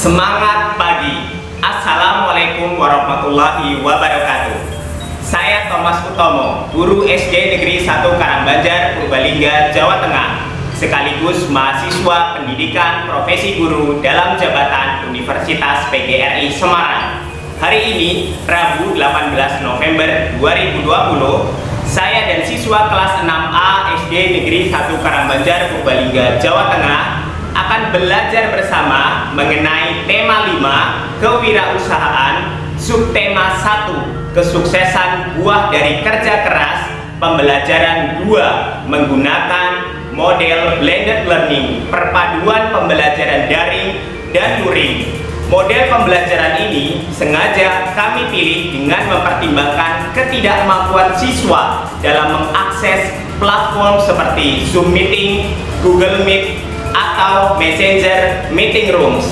Semangat pagi. Assalamualaikum warahmatullahi wabarakatuh. Saya Thomas Utomo, guru SD Negeri 1 Karangbanjar, Purbalingga, Jawa Tengah, sekaligus mahasiswa pendidikan profesi guru dalam jabatan Universitas PGRI Semarang. Hari ini, Rabu 18 November 2020, saya dan siswa kelas 6A SD Negeri 1 Karangbanjar, Purbalingga, Jawa Tengah akan belajar bersama mengenai tema 5, kewirausahaan, subtema 1, kesuksesan buah dari kerja keras, pembelajaran 2, menggunakan model blended learning, perpaduan pembelajaran daring dan luring. Model pembelajaran ini sengaja kami pilih dengan mempertimbangkan ketidakmampuan siswa dalam mengakses platform seperti Zoom Meeting, Google Meet, atau Messenger Meeting Rooms.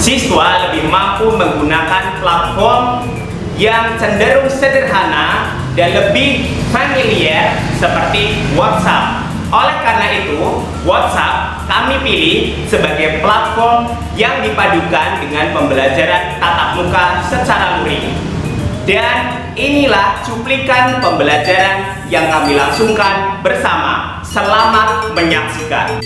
Siswa lebih mampu menggunakan platform yang cenderung sederhana dan lebih familiar seperti WhatsApp. Oleh karena itu, WhatsApp kami pilih sebagai platform yang dipadukan dengan pembelajaran tatap muka secara luring. Dan inilah cuplikan pembelajaran yang kami langsungkan bersama. Selamat menyaksikan.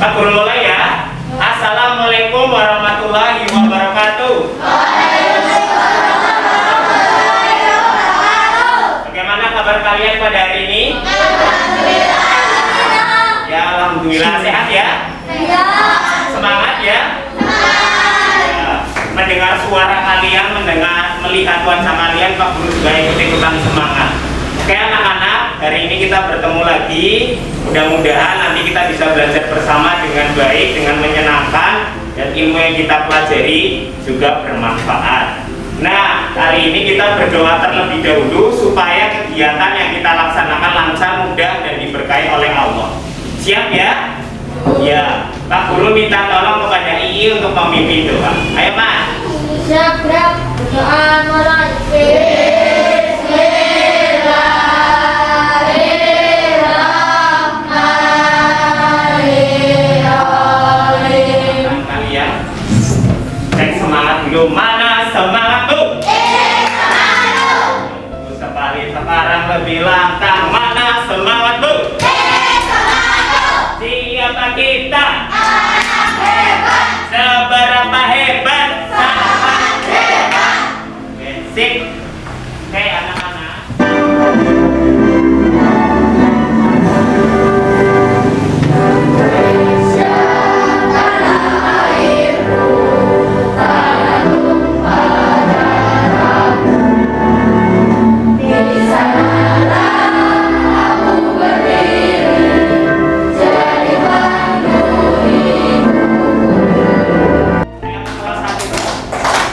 Pak Guru mulai ya. Assalamualaikum warahmatullahi wabarakatuh. Bagaimana kabar kalian pada hari ini? Ya, alhamdulillah sehat ya. Semangat ya. Mendengar suara kalian, melihat wajah kalian, Pak Guru juga ikut-ikutan semangat. Oke anak-anak, hari ini kita bertemu lagi. Mudah-mudahan nanti kita bisa belajar bersama dengan baik, dengan menyenangkan, dan ilmu yang kita pelajari juga bermanfaat. Nah, kali ini kita berdoa terlebih dahulu supaya kegiatan yang kita laksanakan lancar, mudah, dan diberkahi oleh Allah. Siap ya? Ya, Pak Guru minta tolong kepada Ii untuk memimpin doa. Ayo Mas. Siap, berdoa mulai. Mana semangatmu? Sekarang lebih lantang. Mana semangatmu? Siapa kita? Seberapa hebat? Sip. Oke anak-anak.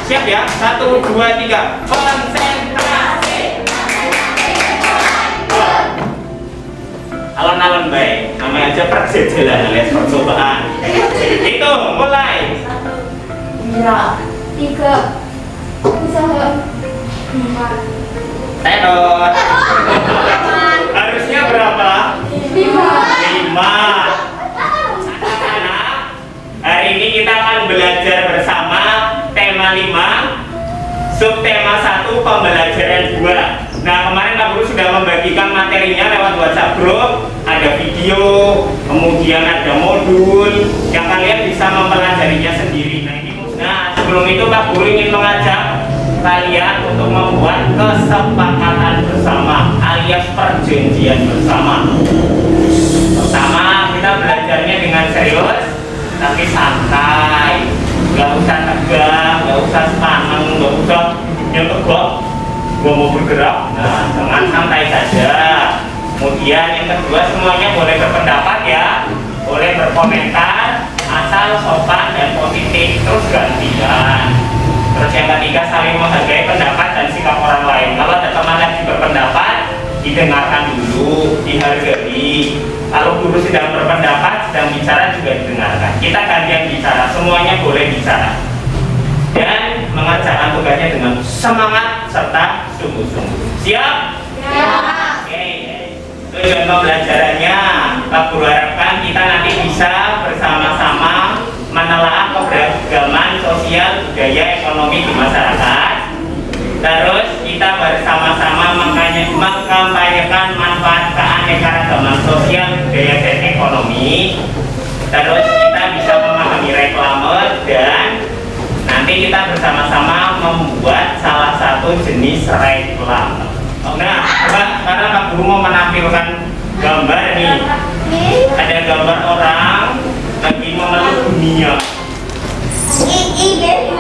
Siap ya? 1, 2, 3. Konsentrasi. Alon-alon baik. Namanya aja praksis jalan alias percobaan. Itu mulai. 2, 3, 4, 5. Terus. Harusnya berapa? 5. Anak-anak, hari ini kita akan belajar bersama tema 5, subtema ada 2. Nah, kemarin Pak Guru sudah membagikan materinya lewat WhatsApp group. Ada video, kemudian ada modul yang kalian bisa mempelajarinya sendiri. Nah, sebelum itu Pak Guru ingin mengajak kalian untuk membuat kesepakatan bersama alias perjanjian bersama. Pertama, kita belajarnya dengan serius tapi santai, nggak usah tegang, nggak usah sepaneng, nggak usah yang tegak, gua mau bergerak. Nah, dengan santai saja. Kemudian yang kedua, semuanya boleh berpendapat ya, boleh berkomentar, asal sopan dan positif, terus gantian. Terus yang ketiga, saling menghargai pendapat dan sikap orang lain. Kalau ada teman lagi berpendapat, didengarkan dulu, dihargai. Kalau guru sedang berpendapat, sedang bicara juga didengarkan. Kita gantian bicara, semuanya boleh bicara. Dan mengerjakan tugasnya dengan semangat serta sungguh-sungguh. Siap? Ya. Oke. Itu contoh pembelajarannya. Pak Guru harapkan kita nanti bisa bersama-sama menelaah keberagaman sosial, budaya, ekonomi di masyarakat. Terus kita bersama-sama mengkampanyekan manfaat keanekaragaman sosial, budaya, dan ekonomi. Terus kita bisa memahami reklame dan nanti kita bersama-sama membuat salah satu jenis reklame. Nah, karena Pak Guru mau menampilkan gambar nih. Ada gambar orang lagi memeluk dunia.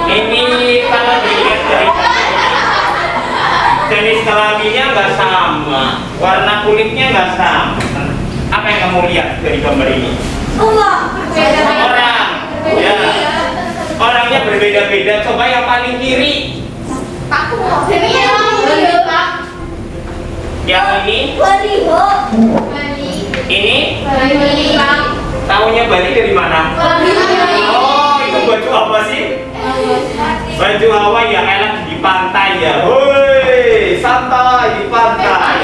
Ini kalau dilihat dari jenis kelaminnya nggak sama, warna kulitnya nggak sama. Apa yang kamu lihat dari gambar ini? Orang, ya. Orangnya berbeda-beda. Coba yang paling kiri. Yang ini? Ini? Tahunya Bali dari mana? Oh, itu baju apa sih? Baju Hawaii yang enak di pantai ya. Woi, santai di pantai.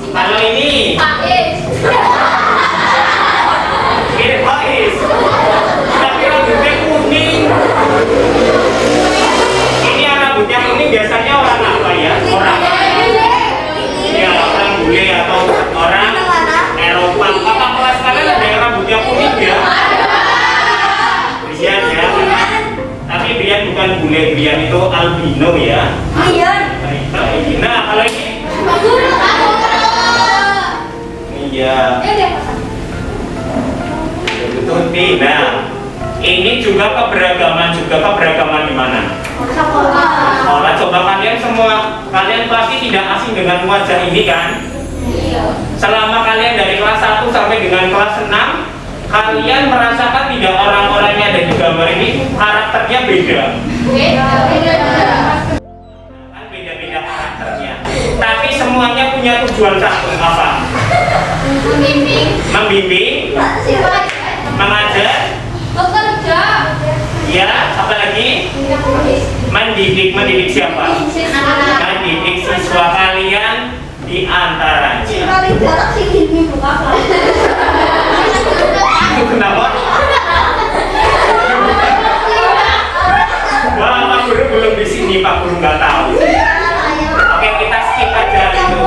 Kalau ini? Mirip Faiz. Tapi rambutnya kuning. Ini yang rambutnya kuning biasanya orang apa ya? Orang ya, orang bule atau orang Eropa. Kakak kelas kalian ada yang rambutnya kuning ya? Brian ya. Tapi Brian bukan bule, Brian itu albino ya. Nah, kalau ini? Iya. Betul tidak. Ini juga keberagaman di mana? Sekolah. Coba kalian semua, kalian pasti tidak asing dengan wajah ini kan? Selama kalian dari kelas 1 sampai dengan kelas 6, kalian merasakan tidak orang-orangnya ada di gambar ini karakternya beda? Kan beda-beda karakternya. Tapi semuanya punya tujuan satu, apa? Membimbing, mengajar, Bekerja. ya, apalagi mendidik siapa? Mendidik siswa kalian di antaranya. Itu kenapa? Wah, Pak Guru belum di sini, Pak Guru nggak tahu. Oke, kita skip aja itu.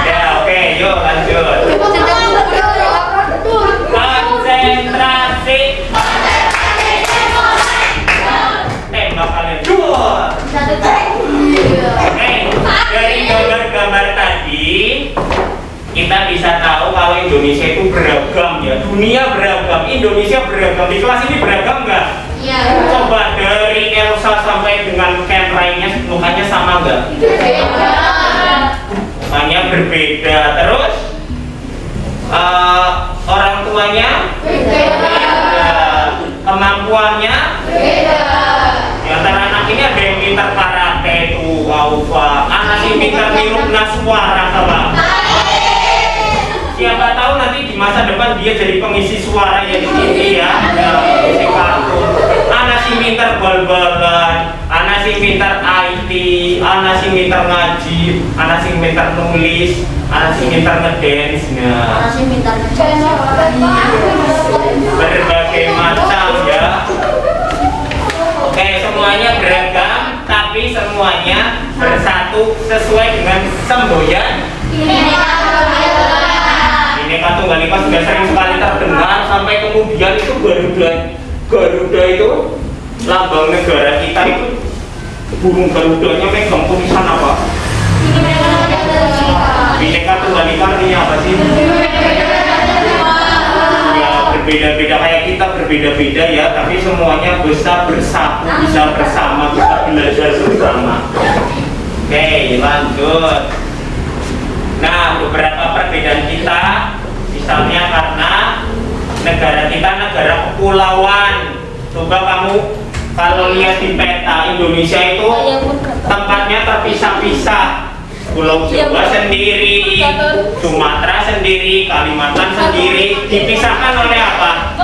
Ya, oke, yuk lanjut. Konsentrasi. Tembak kalian. Dua. Oke, dari gambar-gambar tadi kita bisa tahu kalau Indonesia itu beragam ya. Dunia beragam, Indonesia beragam. Di kelas ini beragam nggak? Iya. Coba dari Elsa sampai dengan Ken lainnya mukanya sama nggak? Mukanya berbeda. Terus orang tuanya beda. Kemampuannya Beda. di antara anak ini ada yang pintar karate tuh, Aufa. Anak ini pintar nirup suara sama. Siapa tahu nanti di masa depan dia jadi pengisi suara ya di sini ya. Pengisi kartun. Anak si pintar bal-balan, anak si pintar IT, anak si pintar ngaji, anak si pintar nulis, anak si pintar ngedance. Nah, berbagai macam ya. Oke, semuanya beragam, tapi tapi semuanya bersatu sesuai dengan semboyan. Bineka Tunggal Ika sudah sering sekali terdengar, sampai kemudian itu Garuda itu lambang negara kita itu, burung Garudanya megang tulisan apa? Bineka Tunggal Ika artinya apa sih? Ya berbeda-beda, kayak kita berbeda-beda ya, tapi semuanya bisa bersatu, bisa bersama, bisa belajar bersama. Oke, lanjut. Nah, beberapa perbedaan kita, misalnya karena negara kita negara kepulauan. Coba kamu kalau lihat di peta Indonesia itu tempatnya terpisah-pisah. Pulau Jawa sendiri, Sumatera sendiri, Kalimantan sendiri, dipisahkan oleh apa?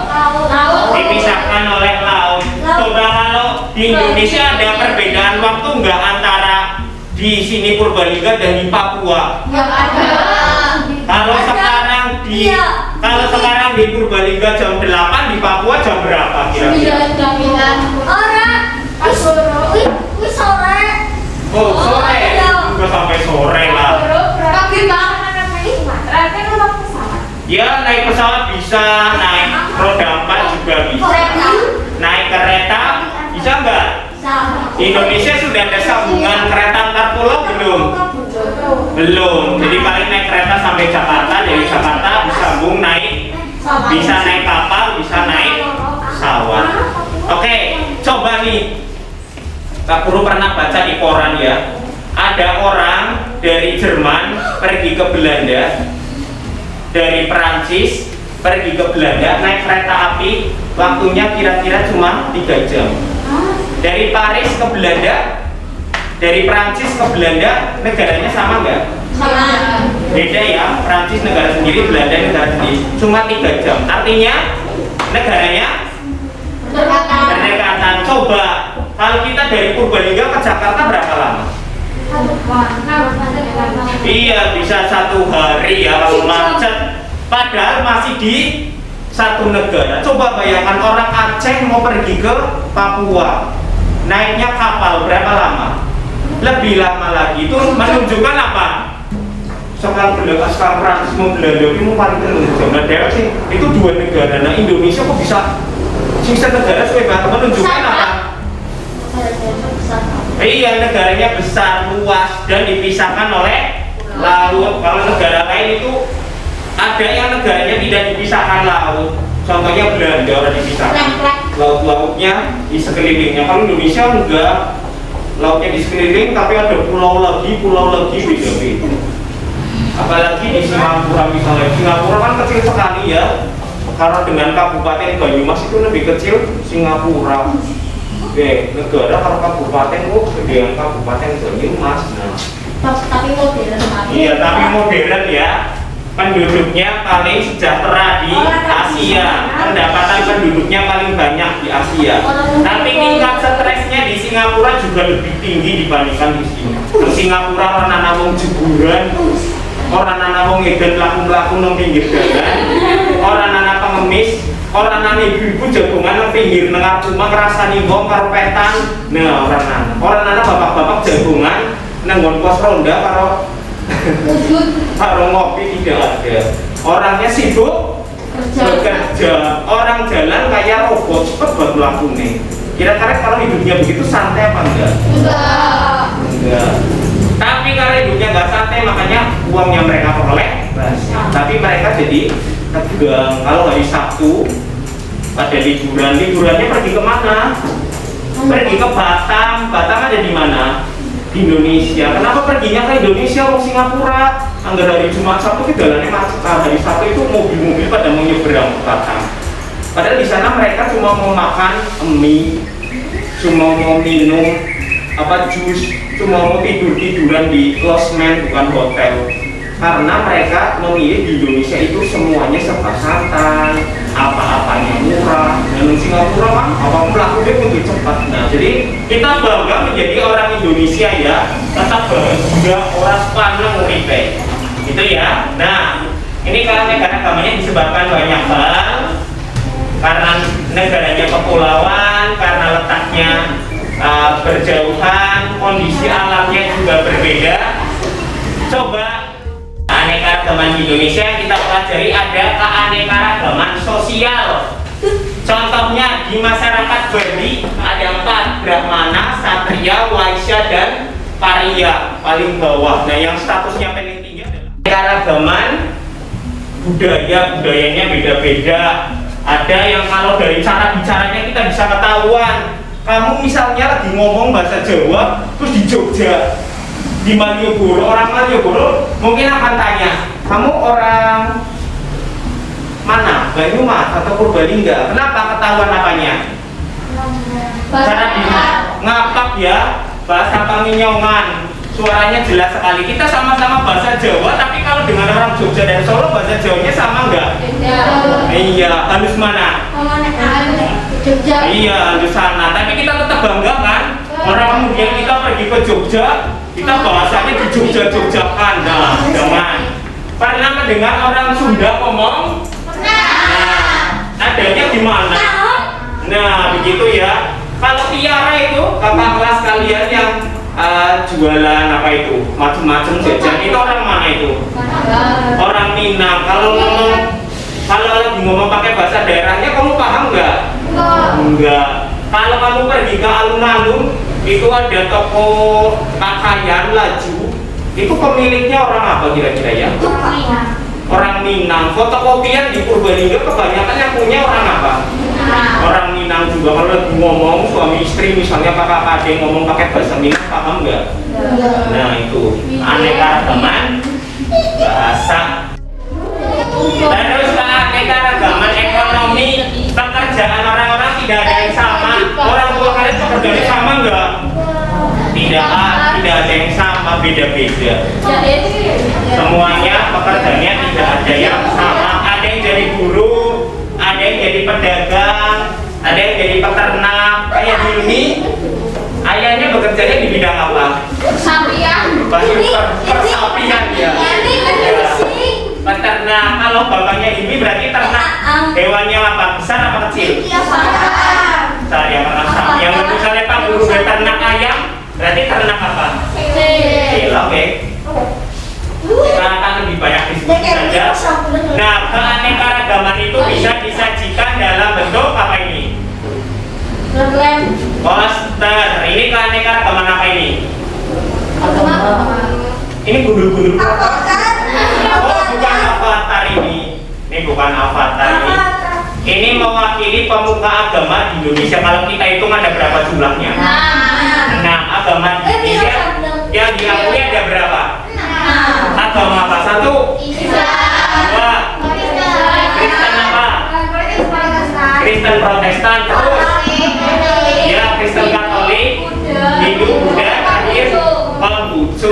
Dipisahkan oleh laut. Coba kalau di Indonesia ada perbedaan waktu nggak antara di sini Purbalingga dan di Papua? Kalau sekarang di Purbalingga jam 8, di Papua jam berapa kira-kira? Oh, sore. Juga sampai sore lah. Ya, naik pesawat bisa, naik roda 4 juga bisa. Naik kereta bisa nggak? Di Indonesia sudah ada sambungan kereta antar pulau belum? Belum. Jadi paling naik kereta sampai Jakarta, dari Jakarta disambung naik, bisa naik kapal, bisa naik pesawat. Oke, coba nih, Kak Guru pernah baca di koran ya, ada orang dari Jerman pergi ke Belanda, dari Perancis pergi ke Belanda naik kereta api, waktunya kira-kira cuma 3 jam. Dari Paris ke Belanda, dari Perancis ke Belanda, negaranya sama nggak? Sama. Beda ya, Perancis negara sendiri, Belanda negara sendiri, cuma 3 jam. Artinya negaranya berdekatan. Coba kalau kita dari Purbalingga ke Jakarta berapa lama? Iya, bisa 1 hari ya kalau macet. Padahal masih di satu negara. Coba bayangkan orang Aceh mau pergi ke Papua, naiknya kapal berapa lama? Lebih lama lagi. Itu menunjukkan apa? Sekarang Perancis mau Belanda itu mau paling terlalu sih. Itu 2 negara. Nah, Indonesia kok bisa sisa negara sebagai menunjukkan apa? Iya, negaranya besar, luas, dan dipisahkan oleh laut. Kalau negara lain itu ada yang negaranya tidak dipisahkan laut. Contohnya Belanda orang dipisahkan laut-lautnya di sekelilingnya. Kalau Indonesia enggak, lautnya di sekeliling tapi ada pulau lagi beda-beda. Apalagi di Singapura misalnya. Singapura kan kecil sekali ya. Karena dengan Kabupaten Banyumas itu lebih kecil Singapura. Oke, negara kalau kabupaten gedean Kabupaten Banyumas. Nah, Tapi modern. iya, tapi modern ya. Penduduknya paling sejahtera di Asia, pendapatan penduduknya paling banyak di Asia. Tapi tingkat stresnya di Singapura juga lebih tinggi dibandingkan di sini. Di Singapura orang nanam jeburan, orang nanam edan laku-laku nang pinggir jalan, orang nanam pengemis, orang nanam ibu-ibu jagongan nang pinggir nang rumah ngrasani wong karo petan. Nah, orang nanam bapak-bapak jagongan nang nggon pos ronda karo ngopi tidak ada. Orangnya sibuk bekerja, orang jalan kayak robot cepet buat melakukannya. Kira-kira kalau hidupnya begitu santai apa enggak? Enggak. Tapi karena hidupnya enggak santai, makanya uang yang mereka peroleh banyak. Tapi mereka jadi tegang. Kalau hari Sabtu pada liburannya pergi kemana? Pergi ke Batam. Batam ada di mana? Di Indonesia. Kenapa perginya ke Indonesia? Mau Singapura. Anggar hari Jumat Sabtu itu jalannya macet. Hari Sabtu itu mobil-mobil pada mau nyebrang ke Batam. Padahal di sana mereka cuma mau makan mie, cuma mau minum jus, cuma mau tiduran di losmen bukan hotel. Karena mereka memilih di Indonesia itu semuanya serba santai, apa-apanya murah. Dan di Singapura kan apa melakukannya lebih cepat. Nah, jadi kita bangga menjadi orang Indonesia ya, tetap bangga orang Spanyol ngeripe. Itu ya. Nah, ini karena negara-negaranya disebabkan banyak hal, karena negaranya kepulauan, karena letaknya berjauhan, kondisi alamnya juga berbeda. Coba keanekaragaman di Indonesia yang kita pelajari ada keanekaragaman sosial. Contohnya di masyarakat Bali ada 4, Brahmana, Satria, Waisya, dan Pariya paling bawah. Nah yang statusnya paling tinggi adalah keanekaragaman budayanya beda-beda. Ada yang kalau dari cara bicaranya kita bisa ketahuan. Kamu misalnya lagi ngomong bahasa Jawa, terus di Jogja, di Malioboro, orang Malioboro mungkin akan tanya, kamu orang mana? Banyumas atau Purbalingga? Kenapa? Ketahuan apanya? Cara di ngapak ya, bahasa Panginyongan, suaranya jelas sekali. Kita sama-sama bahasa Jawa, tapi kalau dengan orang Jogja dan Solo bahasa Jawanya sama nggak? Iya, halus mana? Jogja. Iya, halus sana. Tapi kita tetap bangga kan? Orang kemudian kita pergi ke Jogja, kita bahasanya di Jogja-Jogjakan. Nah, jangan. Pernah mendengar orang Sunda ngomong? Nah, adanya di mana? Nah, begitu ya. Kalau Tiara itu, kakak kelas kalian yang jualan apa itu? Macam-macam jajan itu orang mana itu? Orang Minang. Kalau lagi ngomong pakai bahasa daerahnya, kamu paham nggak? Enggak. Kalau kamu pergi ke alun-alun, itu ada toko pakaian Laju. Itu pemiliknya orang apa kira-kira ya? Orang Minang. Fotokopian di Purbalingga kebanyakan yang punya orang apa? Orang Minang juga. Kalau lagi ngomong suami istri misalnya kakak adik ngomong pakai bahasa Minang, paham nggak? Nah itu keanekaragaman bahasa. Terus keanekaragaman ekonomi, pekerjaan orang-orang tidak ada yang sama. Orang tua kalian pekerjaannya sama nggak? Tidak ada yang sama, beda-beda. Semuanya pekerjaannya tidak ada yang sama. Ada yang jadi guru, ada yang jadi pedagang, ada yang jadi peternak. Kayak Hilmi, ayahnya bekerjanya di bidang apa? Persapian. Persapian ya. Peternak. Kalau bapaknya Hilmi berarti ternak. Hewannya apa? Besar apa kecil? Besar ya, karena sapi. Yang misalnya Pak Guru beternak ayam, berarti ternak apa? Kecil, oke. Kita akan lebih banyak diskusi saja. Nah, keanekaragaman itu bisa disajikan dalam bentuk apa ini? Poster. Ini keanekaragaman apa ini? Ini gundul-gundul. Oh, bukan avatar ini. Ini bukan avatar ini. Ini mewakili pemuka agama di Indonesia. Kalau kita hitung ada berapa jumlahnya? Nah, agama di Indonesia yang diakui ada berapa? Agama apa? 1, 2, Kristen apa? Kristen Protestan. Terus ya Kristen Katolik, Hindu, Buddha, terakhir Konghucu.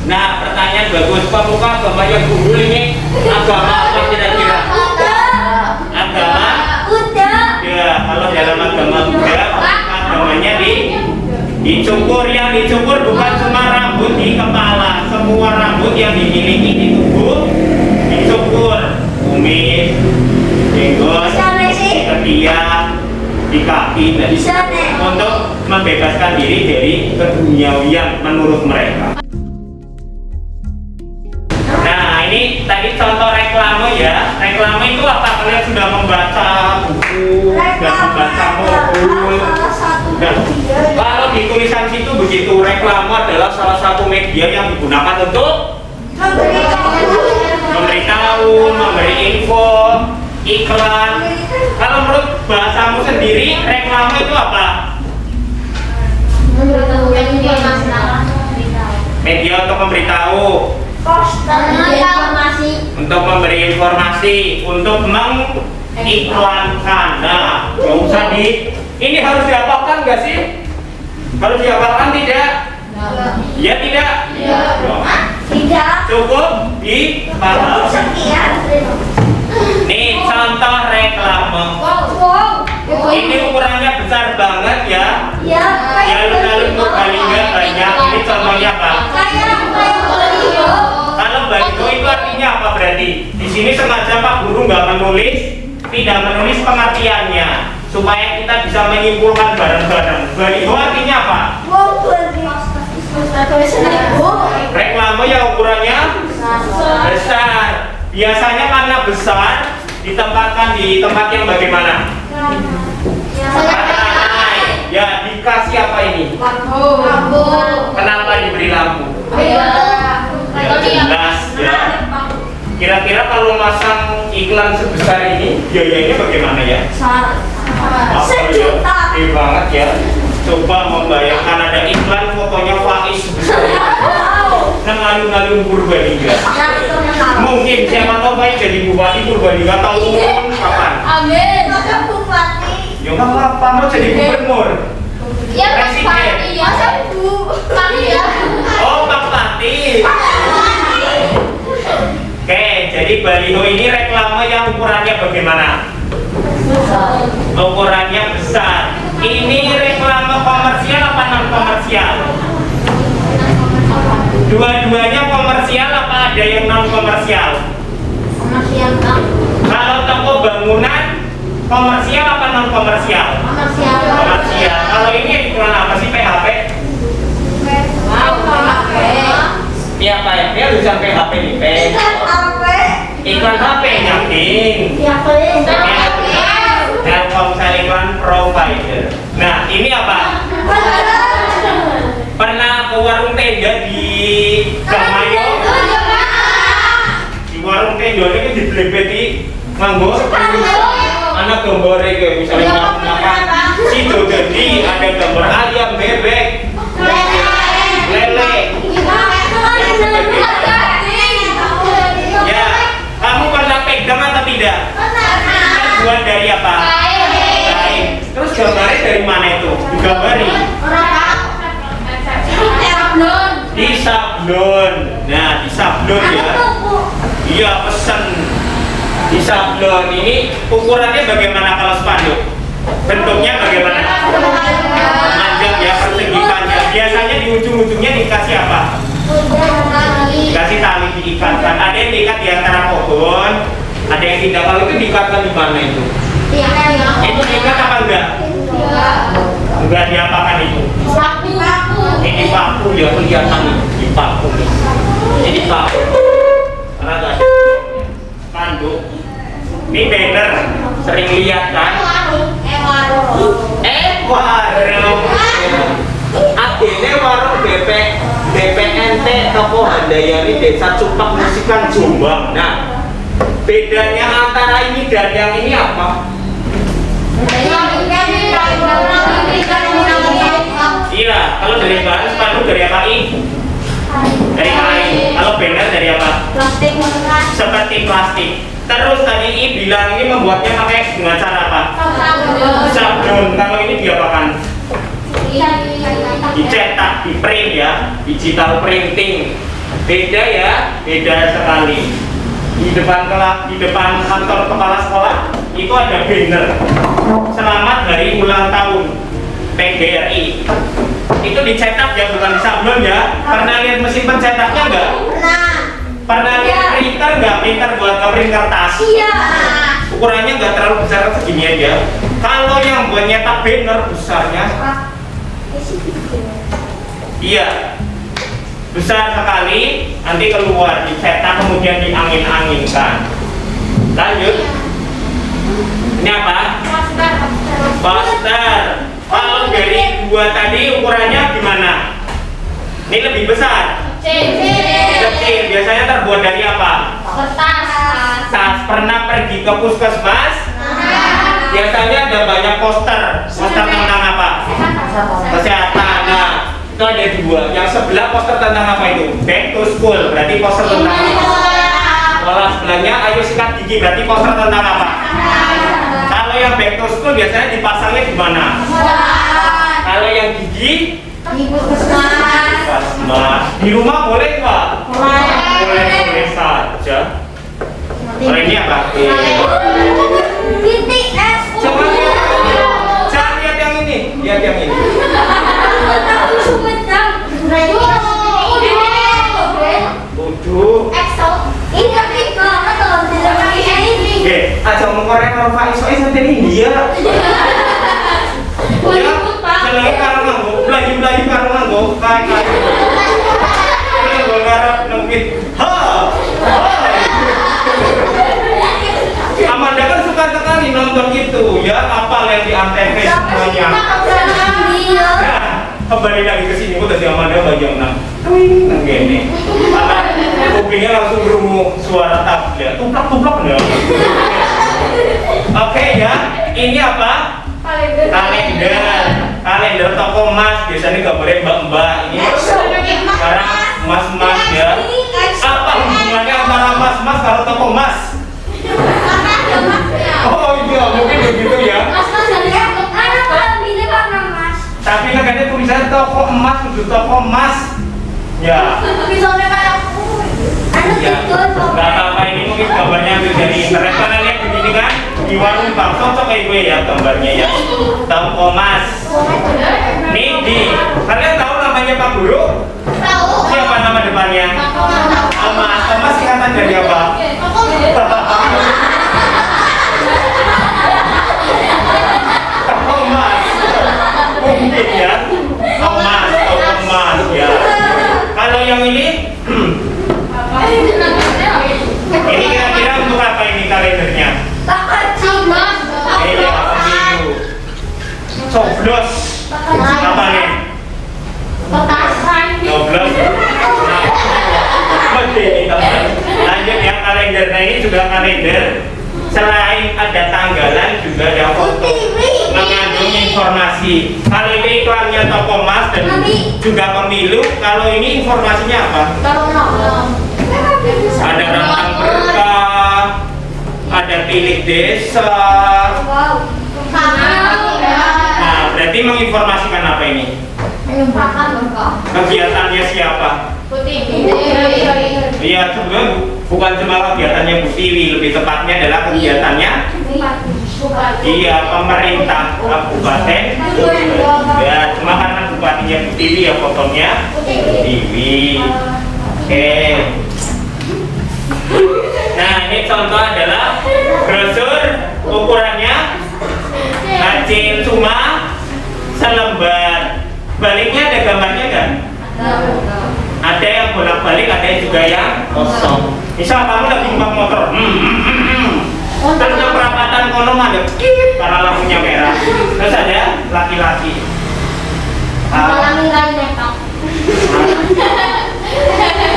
Nah, pertanyaan bagus. Pemuka agama yang gundul ini agama apa kira-kira? Agama Buddha. Ya, kalau dalam agama Buddha, agamanya dicukur. Yang dicukur bukan cuma rambut di kepala, semua rambut yang dimiliki di tubuh dicukur. Kumis, jenggot, di ketiak, di kaki, untuk membebaskan diri dari keduniawian menurut mereka. Nah, ini tadi contoh reklame ya. Reklame itu apa? Kalian sudah membaca buku, sudah membaca buku. Nah, kalau di tulisan situ begitu, reklame adalah salah satu media yang digunakan untuk memberitahu, memberi info, iklan. Kalau menurut bahasamu sendiri, reklame itu apa? Media untuk memberitahu, untuk memberi informasi, untuk mengiklankan. Nah, nggak usah ini harus dihafalkan nggak sih? Harus dihafalkan tidak? Ya tidak? Tidak. Cukup dipahami. Nih contoh reklame. Ini ukurannya besar banget ya. Ya alun-alun Purbalingga banyak. Ini contohnya apa? Kalau baliho itu artinya apa berarti? Di sini sengaja Pak Guru nggak menulis, tidak menulis pengertiannya. supaya kita bisa menyimpulkan bareng-bareng. Baliho artinya apa? Reklame yang ukurannya besar. Biasanya karena besar ditempatkan di tempat yang bagaimana? Lantai. Ya, dikasih apa ini? Kenapa diberi lampu? Ya, jelas ya. Kira-kira kalau masang iklan sebesar ini biayanya bagaimana ya? Sejuta. Gede banget ya. Coba membayangkan ada iklan fotonya Faiz sebesar itu. Nang alun-alun Purbalingga. Mungkin siapa tahu Faiz jadi bupati Purbalingga tahun kapan? Amin. Masa bupati. Ya nggak apa-apa, mau jadi gubernur. Ya Presiden. masa bu. Kali ya. Oh, Pak Pati. Oke, jadi baliho ini reklame yang ukurannya bagaimana? Ukurannya besar. Ini reklame komersial apa non komersial? Dua-duanya komersial apa ada yang non komersial? Komersial bang. Kalau toko bangunan komersial apa non komersial? Komersial. Komersial. Kalau ini iklan apa sih PHP? Iya Pak, ya tulisan PHP nih P. Iklan HP yakin. Telkomsel iklan provider. Nah ini apa? Pernah ke warung tenda di Gamayo? Di warung tenda ini diblebeti nganggo anak gambar kayak misalnya makan situ jadi ada gambar ayam bebek lele. Ya, kamu pernah pegang atau tidak? Terbuat dari apa? Kain. Terus gambarnya dari mana itu? Digambari? Di sablon. Nah, di sablon ya. Iya, pesen. Di sablon ini ukurannya bagaimana kalau spanduk? Bentuknya bagaimana? Panjang ya, persegikannya. Biasanya di ujung-ujungnya dikasih apa? Dikasih tali diikatkan. Ada yang diikat di antara pohon, ada yang tidak. Kalau itu diikatkan di mana itu? Itu diikat apa enggak? Enggak diapakan itu? Ini paku ya kelihatan nih. Di paku nih. Ini paku. Karena ada spanduk. Ini banner. Sering lihat kan? Warung. Adene warung BPNT Toko Handayani Desa Cupak Musikan Jombang. Nah, bedanya antara ini dan yang ini apa? Iya, kalau dari bahan spanduk dari apa ini? Dari kain. Kalau banner dari apa? Plastik. Seperti plastik. Terus tadi I bilang ini membuatnya pakai dengan cara apa? Sablon. Kalau ini diapakan? Dicetak, di print ya, digital printing. Beda ya, beda sekali. Di depan kantor kepala sekolah itu ada banner. Selamat hari ulang tahun PGRI. Itu dicetak ya, bukan disablon ya. Pernah lihat mesin pencetaknya enggak? Pernah lihat printer enggak? Printer buat ngeprint kertas. Iya. Ukurannya enggak terlalu besar, segini aja. Kalau yang buat nyetak banner besarnya, iya, besar sekali. Nanti keluar dicetak kemudian diangin-anginkan. Lanjut. Ini apa? Poster. Kalau dari dua tadi ukurannya gimana? Ini lebih besar. Kecil. Biasanya terbuat dari apa? Saat pernah pergi ke puskesmas, biasanya ada banyak poster. Poster tentang apa? Kesehatan. Nah, itu ada dua. Yang sebelah poster tentang apa itu? Back to school. Berarti poster tentang apa? Kalau sebelahnya ayo sikat gigi. Berarti poster tentang apa? Kalau yang back to school biasanya dipasangnya di mana? Kalau yang gigi? Puskesmas. Di rumah boleh nggak? Boleh saja. Kalau ini apa? Titik S. Coba jangan lihat yang ini, lihat yang ini. Bodoh. Oke, aja mau korek kalau Pak Isois nanti India. yang di antv semuanya. Nah, kembali lagi ke sini, udah Amanda bagian 6. Nang gini. Karena kupingnya langsung berumur suara tablet. Tuplak-tuplak ya. Oke ya, ini apa? Kalender toko emas. Biasanya gambarnya mbak-mbak. Ini sekarang emas-emas ya. Apa hubungannya antara emas-emas kalau toko emas? Oh iya, mungkin begitu ya. Tapi kan ada tulisan toko emas, untuk toko emas. Ya. Ya, nggak apa-apa, ini mungkin gambarnya ambil dari internet. Kalian lihat begini kan, di warung Bang cocok kayak gue ya gambarnya ya. Toko emas. Nih di, kalian tahu namanya Pak Guru? Tahu. Siapa nama depannya? Emas. Emas singkatan dari apa? Toko emas. Mungkin ya. Emas, toko emas ya. Kalau yang ini, ini kira-kira untuk apa ini kalendernya? Ini ya, pemilu. Coblos. Apa nih? Coblos. Oke, teman. Lanjut ya, kalender. Nah ini juga kalender. Selain ada tanggalan juga ada foto mengandung informasi. Kalau ini iklannya toko emas dan juga pemilu. Kalau ini informasinya apa? Ada rantang berkah, ada pilih desa. Nah, berarti menginformasikan apa ini? Kegiatannya siapa? Iya, sebenarnya bukan cuma kegiatannya Bu Tiwi, lebih tepatnya adalah kegiatannya iya pemerintah kabupaten. Ya, cuma karena bupatinya Bu Tiwi ya fotonya Bu Tiwi. Oke. Nah, ini contoh adalah brosur ukurannya kecil cuma selembar. Baliknya ada gambarnya kan? Ada yang bolak-balik, ada yang juga yang kosong. Misal kamu lagi numpak motor, terus ke perapatan kono ada karena lampunya merah. Terus ada laki-laki.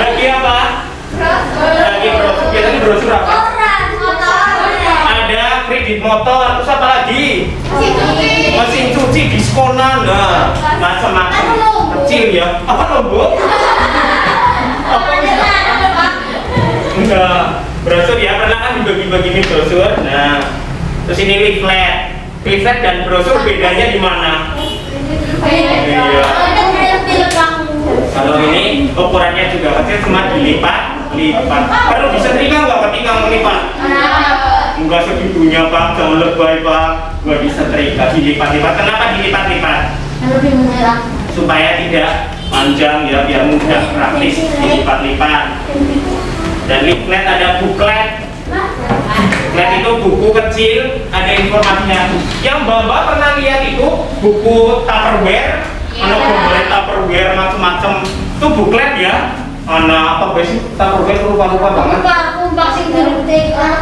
Bagi apa? Bagi brosur. Biasanya brosur apa? Ada kredit motor, terus apa lagi? Mesin cuci diskonan, nah macam-macam. Kecil ya. Apa lombok? Enggak. Brosur ya, pernah kan dibagi-bagi ini brosur. Nah, terus ini leaflet. Leaflet dan brosur bedanya di mana? Iya. Kalau ini ukurannya juga kecil, cuma dilipat. Perlu disetrika nggak ketika melipat? Enggak segitunya Pak, jangan lebay Pak. Nggak bisa terika, dilipat-lipat. Kenapa dilipat-lipat? Supaya tidak panjang ya, biar mudah praktis dilipat-lipat. Dan leaflet ada buklet. Buklet itu buku kecil, ada informasinya. Yang Mbak pernah lihat itu buku Tupperware, ada gambar Tupperware macam-macam. Itu buklet ya. Anak apa sih Tupperware, lupa-lupa banget.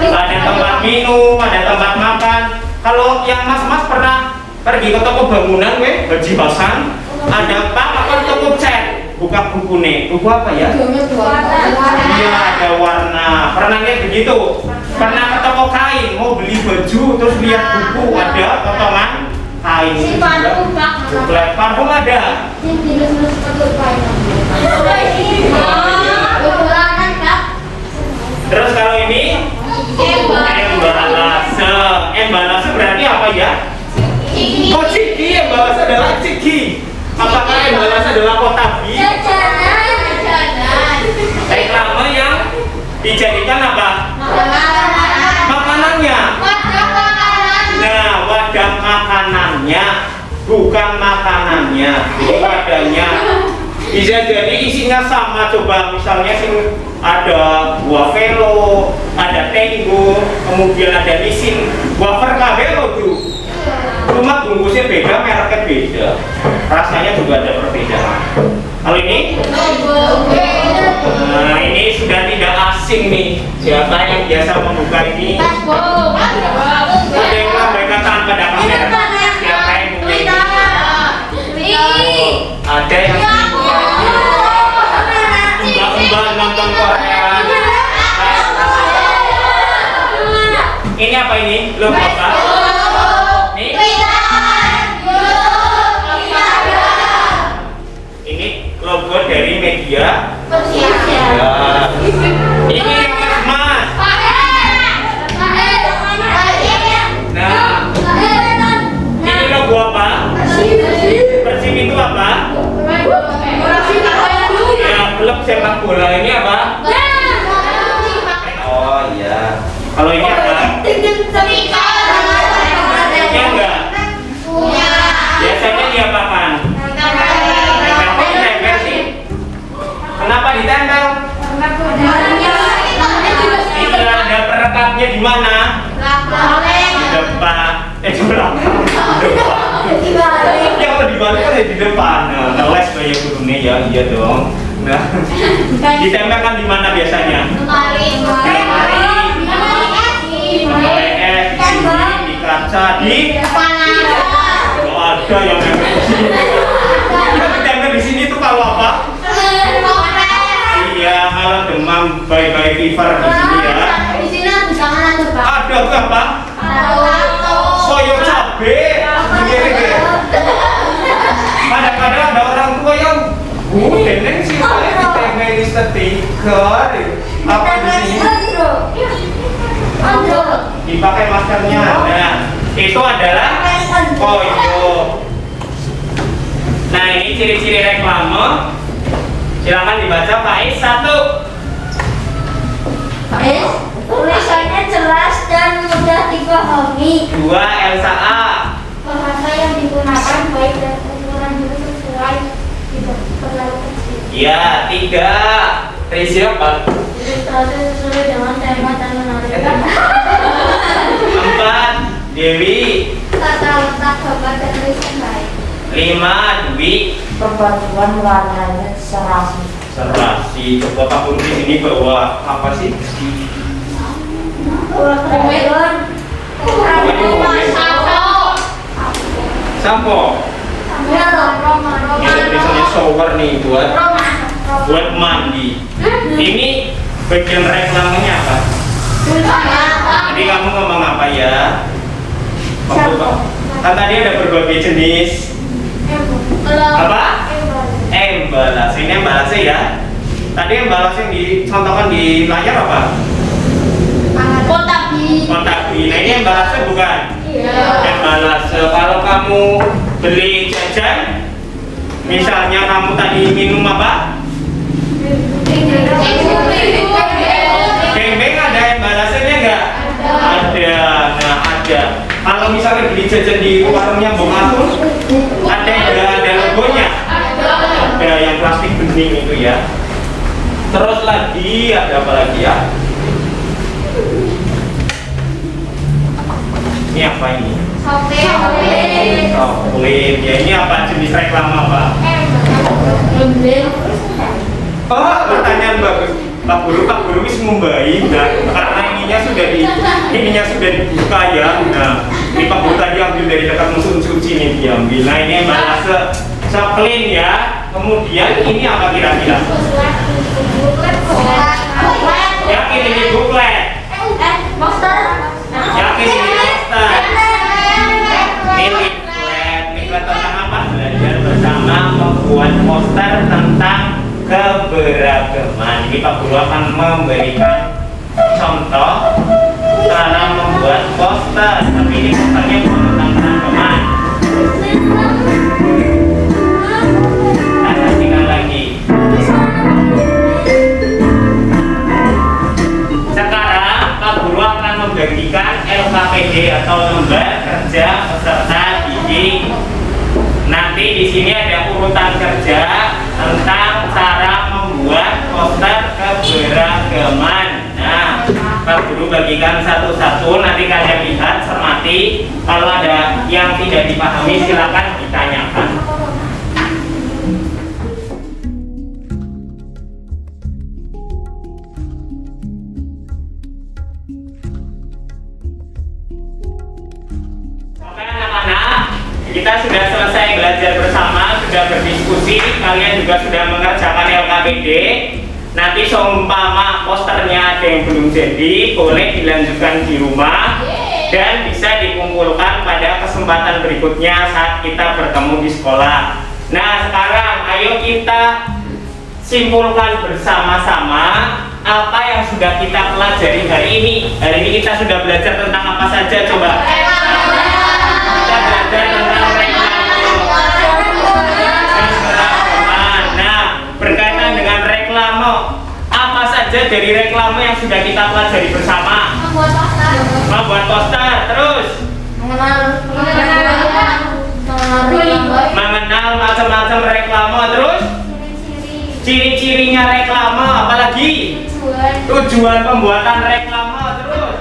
Ada tempat minum, ada tempat makan. Kalau yang mas-mas pernah pergi ke toko bangunan, Haji Hasan, ada apa toko cat, buka buku nih, buku apa ya? Iya, ada warna. Pernah lihat begitu? Pernah ke toko kain, mau beli baju, terus lihat buku, ada potongan kain. Buklet parfum ada. Terus kalau ini embalase. Embalase berarti apa ya? Oh, ciki. Embalase adalah ciki. Apakah embalase adalah kotabi? Reklame yang dijadikan apa? Makanannya. Nah, wadah makanannya, bukan makanannya. Jadi wadahnya bisa jadi isinya sama. Coba misalnya sing ada buah velo, ada tango, kemudian ada lisin, wafer kabel tuh. Cuma bungkusnya beda, mereknya beda, rasanya juga ada perbedaan. Kalau ini, nah ini sudah tidak asing nih. Siapa yang biasa membuka ini? Ada yang lambaikan tanpa ada kamera. ada yang mbak nonton Korea. Ini apa ini? Logo apa? Nih. Ini logo dari media. Ya. Ini emas. Nah, ini logo apa? Persib itu apa? Ya, klub sepak bola ini apa? Oh iya. Kalau ini apa? Ini enggak. Biasanya diapakan? Ditempel sih. Kenapa ditempel? Ini ada perekatnya di mana? Di depan. Di belakang. Di depan. Yang dibalik kan di depan. Nah, ngeles kayak gurunya ya, iya dong. Nah, ditempelkan di mana biasanya? Di kaca, di ada yang nempel di sini. Yang ditempel di sini tuh kalau apa? Iya, kalau demam baik-baik fever di sini ya. Ada tuh apa? Soyo cabe. Kadang-kadang ada orang tua yang deneng sih saya ditempel di stiker. Apa di sini? Dipakai maskernya. Nah, itu adalah koyo. Nah, ini ciri-ciri reklame. Silakan dibaca Faiz. 1. Tulisannya jelas dan mudah dipahami. 2. Elsa A. Bahasa yang digunakan baik dan ukuran juga sesuai tidak terlalu kecil. Ya, 3. Rezi apa? Ilustrasi sesuai dengan tema dan menarik. 4. Dewi. Tata letak gambar dan tulisan baik. 5. Dwi. Perpaduan warnanya serasi. Serasi. Coba Pak Guru di sini bawa apa sih? Sampo. Ini tulisannya shower nih buat mandi. Ini bagian reklamenya apa? Tadi kamu ngomong apa ya? Kan tadi ada berbagai jenis. Apa? Embalase. Ini embalase ya. Tadi embalase yang dicontohkan di layar apa? Kotak B. Nah, ini embalase bukan? Iya. Embalase. Kalau kamu beli jajan, misalnya kamu tadi minum apa? Beng-beng ada embalasenya nggak? Ada. Nah, ada. Kalau misalnya beli jajan di warungnya Bung Atul, ada logonya. Ada yang plastik bening itu ya. Terus lagi ada apa lagi ya? Ini apa ini? Soklin. Ya, ini apa jenis reklame apa? Oh, pertanyaan bagus. Pak Guru wis ngumbai. Nah, karena ininya sudah dibuka ya. Nah, ini Pak Guru tadi ambil dari dekat musuh sini diambil. Nah, ini embalase Soklin ya. Kemudian ini apa kira-kira? Yakin ini buklet. Yakin ini poster. Ini leaflet tentang apa? Belajar bersama membuat poster tentang keberagaman. Ini Pak Guru akan memberikan contoh cara membuat poster. Tapi ini posternya bukan tentang keberagaman. Kita saksikan lagi. Sekarang Pak Guru akan membagikan LKPD atau lembar kerja peserta didik. Nanti di sini ada urutan kerja tentang cara membuat poster keberagaman. Nah, Pak Guru bagikan satu-satu. Nanti kalian lihat, cermati. Kalau ada yang tidak dipahami, silakan ditanyakan. Oke anak-anak, kita sudah selesai belajar bersama. sudah berdiskusi, kalian juga sudah mengerjakan LKPD. Nanti seumpama posternya ada yang belum jadi, boleh dilanjutkan di rumah dan bisa dikumpulkan pada kesempatan berikutnya saat kita bertemu di sekolah. Nah, sekarang ayo kita simpulkan bersama-sama apa yang sudah kita pelajari hari ini. Hari ini kita sudah belajar tentang apa saja, coba? Kita belajar tentang reklame. Nah, berkaitan dengan reklame, apa saja dari reklame yang sudah kita pelajari bersama? Membuat poster, terus mengenal macam-macam reklame, terus ciri-cirinya reklame, apalagi tujuan pembuatan reklame, terus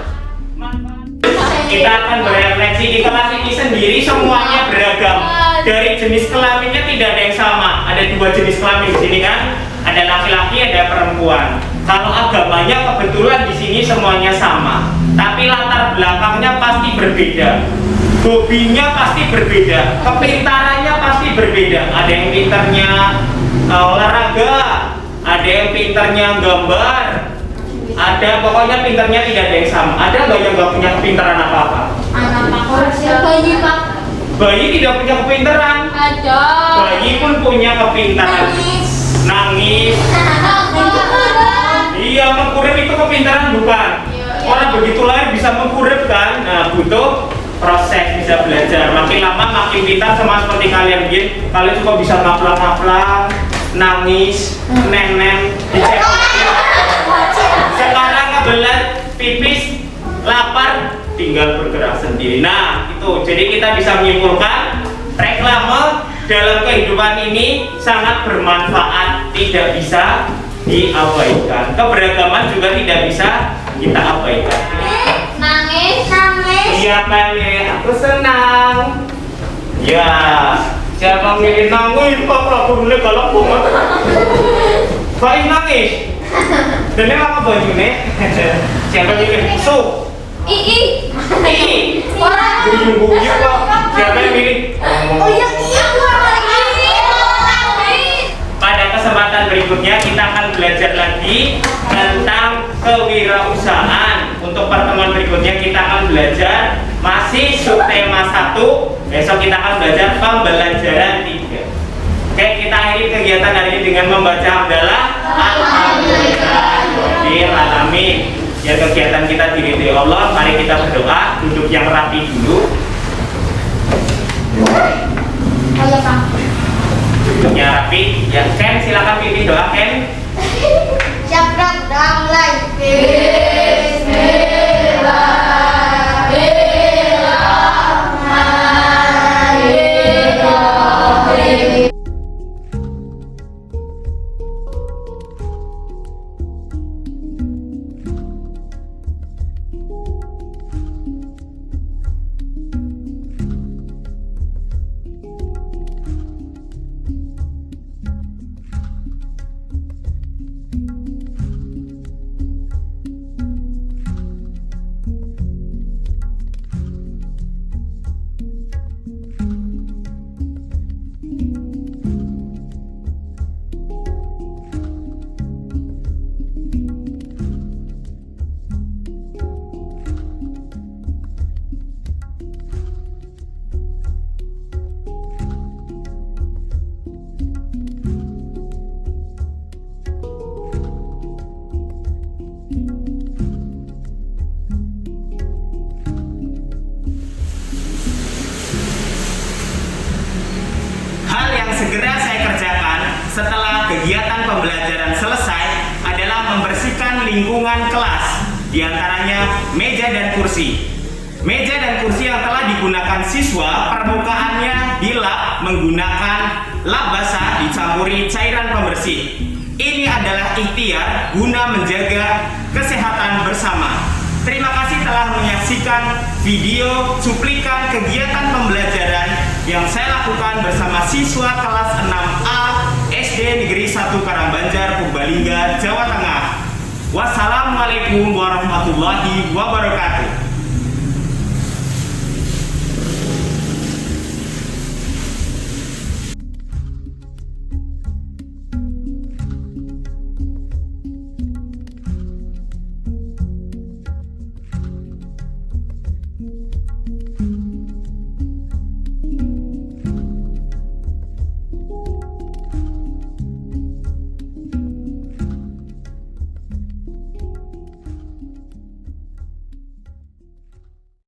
kita akan berefleksi. Di kelas ini sendiri semuanya beragam. Dari jenis kelaminnya tidak ada yang sama. Ada 2 jenis kelamin di sini kan? Ada laki-laki, ada perempuan. Kalau agamanya kebetulan di sini semuanya sama, tapi latar belakangnya pasti berbeda. Hobinya pasti berbeda, kepintarannya pasti berbeda. Ada yang pintarnya olahraga, ada yang pintarnya gambar, ada pokoknya pintarnya tidak ada yang sama. Ada nggak yang nggak punya kepintaran apa-apa? Bayi Pak. Bayi tidak punya kepintaran. Ada. Bayi pun punya kepintaran. Nangis. Iya, mengkurep itu kepintaran bukan? Orang begitu lahir bisa mengkurep kan? Nah, butuh proses, bisa belajar. Makin lama makin pintar, sama seperti kalian bikin. Kalian juga bisa ngaplang-ngaplang, nangis, neng-neng, dicekokin. Sekarang ngebelat, pipis, lapar, tinggal bergerak sendiri. Nah, itu. Jadi kita bisa menyimpulkan reklame dalam kehidupan ini sangat bermanfaat, tidak bisa diabaikan. Keberagaman juga tidak bisa kita abaikan. Nangis. Iya kali, aku senang. Ya, siapa milih nangis? Pak aku mulai galak banget. Baik nangis. Dan apa bajunya? Siapa milih? Ii. Orang guyung-guyung kok. Siapa yang milih? Iya. Pada kesempatan berikutnya kita akan belajar lagi tentang kewirausahaan. Untuk pertemuan berikutnya kita akan belajar masih subtema 1. Besok kita akan belajar pembelajaran 3. Oke, kita akhiri kegiatan hari ini dengan membaca hamdalah. Alhamdulillahirabbil alamin. Ya, kegiatan kita diridhoi Allah. Mari kita berdoa. Duduk yang rapi dulu. Ayo Pak. Duduknya rapi. Ya, Ken silakan pimpin doa, Ken. Siap dong, mulai. setelah kegiatan pembelajaran selesai adalah membersihkan lingkungan kelas, diantaranya meja dan kursi. Meja dan kursi yang telah digunakan siswa, permukaannya dilap menggunakan lap basah dicampuri cairan pembersih. Ini adalah ikhtiar guna menjaga kesehatan bersama. Terima kasih telah menyaksikan video cuplikan kegiatan pembelajaran yang saya lakukan bersama siswa kelas 6A SD Negeri 1 Karangbanjar, Purbalingga, Jawa Tengah. Wassalamualaikum warahmatullahi wabarakatuh.